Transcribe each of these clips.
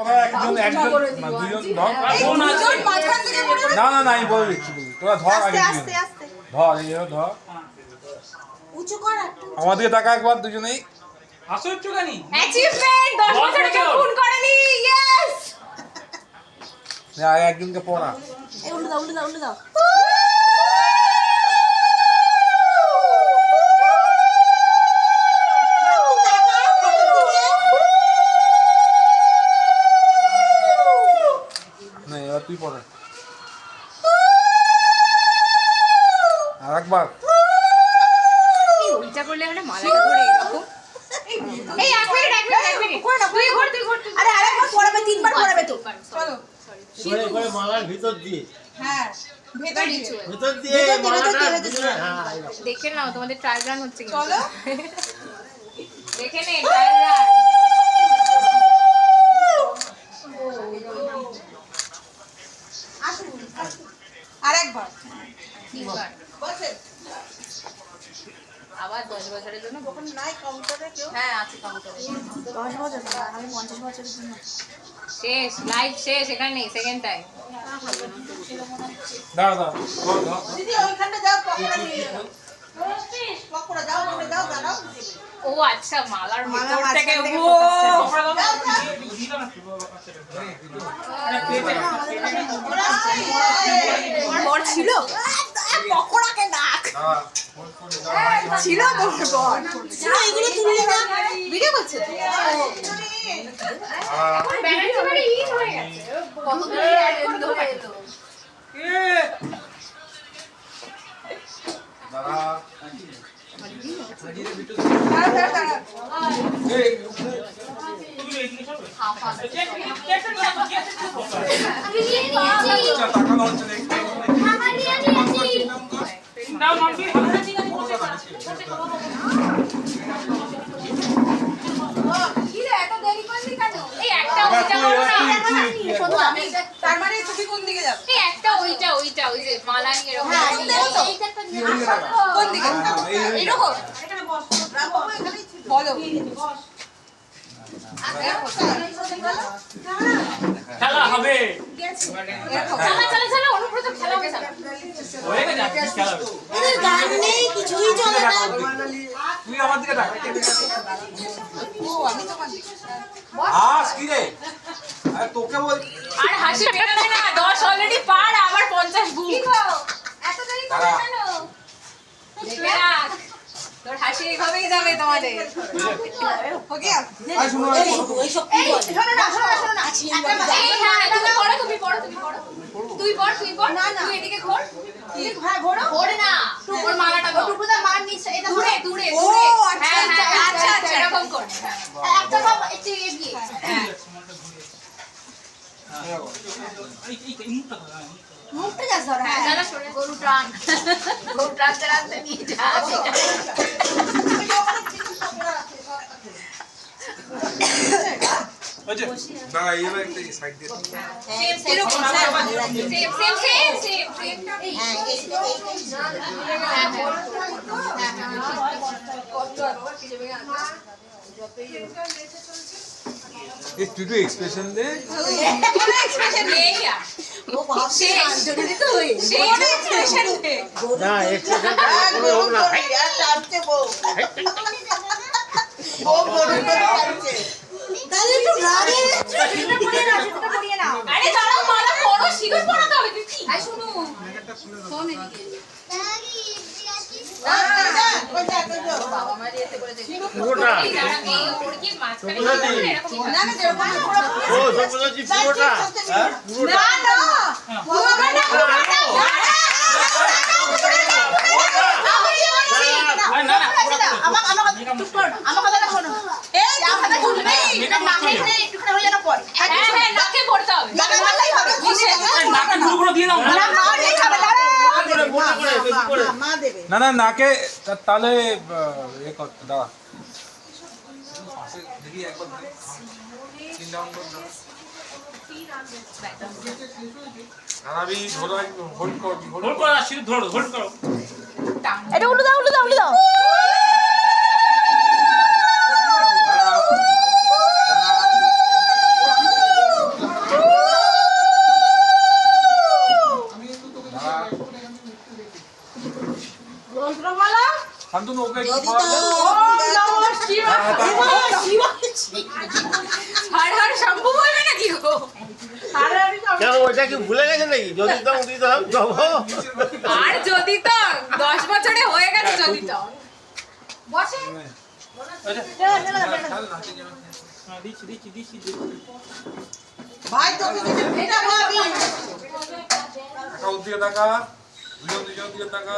তোরা একজন না দুজন ধর না না না আমি বলে দিচ্ছি তোরা ধর আগে আস্তে আস্তে ধর এই ধর উঁচু কর আমাদের টাকা একবার দুজনেই হাসুচ্ছ কেনি অ্যাচিভমেন্ট 10 বছরে কেউ খুন করেনি ইয়েস না একজনকে পড়া এই উল্টো দাও উল্টো দাও না এবার তুই পড়া আর একবার উল্টা করলে মানে মালাটা ধরে এরকম এই এক মিনিট তুই ঘর আরে আরেকবার পড়াবে তিনবার পড়াবে তো চলো করে করে মালার ভিতর দিয়ে হ্যাঁ ভিতর দিয়ে মালাটা হ্যাঁ দেখে নাও তোমাদের ট্রায়াল রান হচ্ছে চলো দেখে নে ট্রায়াল রান আরেকবার তিনবার আবার 10 বছরের জন্য কখন নাই কাউন্টারে কেউ হ্যাঁ আছে কাউন্টারে 10 বছর না আমি 50 বছরের জন্য শেষ লাইভ শেষ এখানে নেই সেকেন্ড টাইম দাঁড়া দাঁড়া দিদি ওইখানে যাও পকোড়া নিয়ে পকোড়া যাও দাঁড়াও ও আচ্ছা মালার ভিতর থেকে ও বর ছিল পকোড়াকে ডাক ছিল তো বর ছিল এগুলো তুললে না ভিডিও করছে এখন ব্যালেন্স মানে হিট হয়ে গেছে কতগুলো অ্যাড হয়ে যেত দাঁড়া তার মানে তুমি কোন দিকে যাবে এই একটা ওইটা ওই যে মালা নিয়ে এরকম কোন দিকে এরকম এখানে বস রাখো এখানেই ছিল বলো খেলা হবে চলো অনুব্রত খেলা হবে হয়ে গেছে খেলা হবে এদের গান নেই কিছুই চলে না তুই আমার দিকে তাকা ও আমি তোমার দিকে আস কি রে আরে তোকে বল আর হাসি বেরোবে না 10 অলরেডি পার আবার 50 বুক এত দেরি করে কেন দেখে রাখ তোর হাসি এইভাবেই যাবে তোমাদের ওকে আই শুনো এই সব কি বলে শোনো না এই হ্যাঁ তুমি পড়ো তুই পড় তুই এদিকে ঘোর তুই হ্যাঁ ঘোরে না ওর মালাটা টুকুদা মার নিচে এটা দূরে ও আচ্ছা এরকম কর একটা ভাব একটু এগিয়ে মুখটা যা ধর হ্যাঁ জানা সরে গরু টান টানতে নিয়ে যা ওই যে দাঁড়া এইবার একটা সাইড দিয়ে ये टुडू एक्सप्रेशन दे না এক্সপ্রেশনটা কোনো হোক না আর টানতে বউ ও গরু টানছে তাহলে একটু রাগে পড়িয়ে নাও আরে দাঁড়াও মালা পড়ো শিগগির পড়াতে হবে দিদি আই শুনো শোন এদিকে বাবা মা এসে করে দেখি পুরোটা এই ওপর কি মাঝখানে এরকম না না যেরকম ও সবুজজি পুরোটা পুরোটা আমার কথাটা শোনো এই কথাটা শুনবে এটা নাকে একটুখানি হয়ে যেন পড়ে হ্যাঁ নাকে পড়তে হবে নাকে মারলেই হবে নাকে গুলো দিয়ে দাও না মারলেই হবে করে মা দেবে না না নাকে তাহলে এ কর দাঁড়া দেখি একবার তিন রাউন্ড কর আরাবি ধরো হোল্ড কর হোল্ড করো শুধু ধরো হোল্ড করো এটা উল্টো দাও মতন ওকে একটু যদি খাওয়া তো দাও। হর হর শম্ভু বলবে নাকি ও? কেন ওইটা কি ভুলে গেছে নাকি যদি তো দিতে হবে যাবো আর যদি তো 10 বছরে হয়ে গেছে যদি তো বসে হ্যাঁ, দিচ্ছি। ভাই তোকে কিছু ভেজা খাওয়াবি টাকা দিয়ে টাকা দুজন দিয়ে টাকা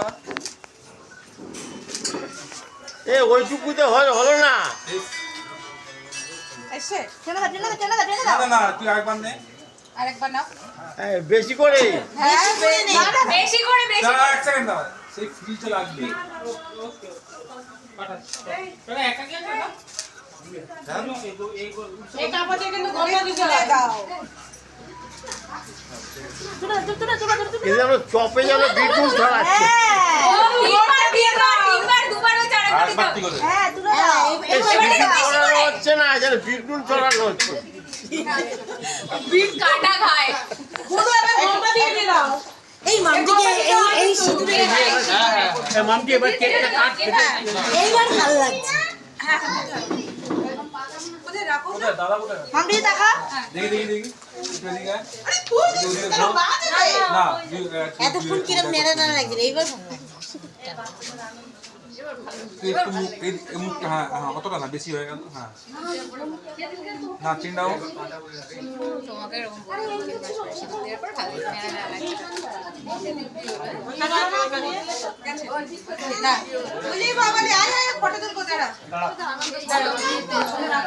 এ ওইটুকুতে হলো না এসে টেনে দাও না না তুই আরেকবার নে আরেকবার নাও বেশি করে বেশি করে নে বেশি করে বেশি দাঁড়া এক সেকেন্ড দাঁড়া সেই ফ্রিজে লাগবে তোরা একা কে না এটা আমাদের কিন্তু গন্ধ দিতে দাও এই যেন চপে যেন বিটুল ছড়াচ্ছে ও তিনবার দুবার ও চার আর দিতে বাতি করে হ্যাঁ তুলে দাও এই সিটি ছড়ানো হচ্ছে না যেন বিটুল ছড়ানো হচ্ছে বিট কাটা খায় পুরো এবার গন্ধ দিয়ে দাও এই মামদিকে এই সিঁদুরে মামটি এবার কেকটা কাটছে এইবার ভালো লাগছে কোথায় দাদা কোথায় মামদি দেখা দেখি একটু এদিকে আয়। আরে তুই কিছু না না এতক্ষণ কিরম নেড়া নেড়া লাগছিল এইবার ভালো লাগছে তুই একটু এই মুখটা হ্যাঁ হ্যাঁ অতটা না বেশি হয়ে গেল হ্যাঁ না চিন্তাও তোমাকে এরকম বলতে দেওয়ার পর ভালো না বুঝলি বাবা আয় আয় ফটো তুলবো দাঁড়া মেরা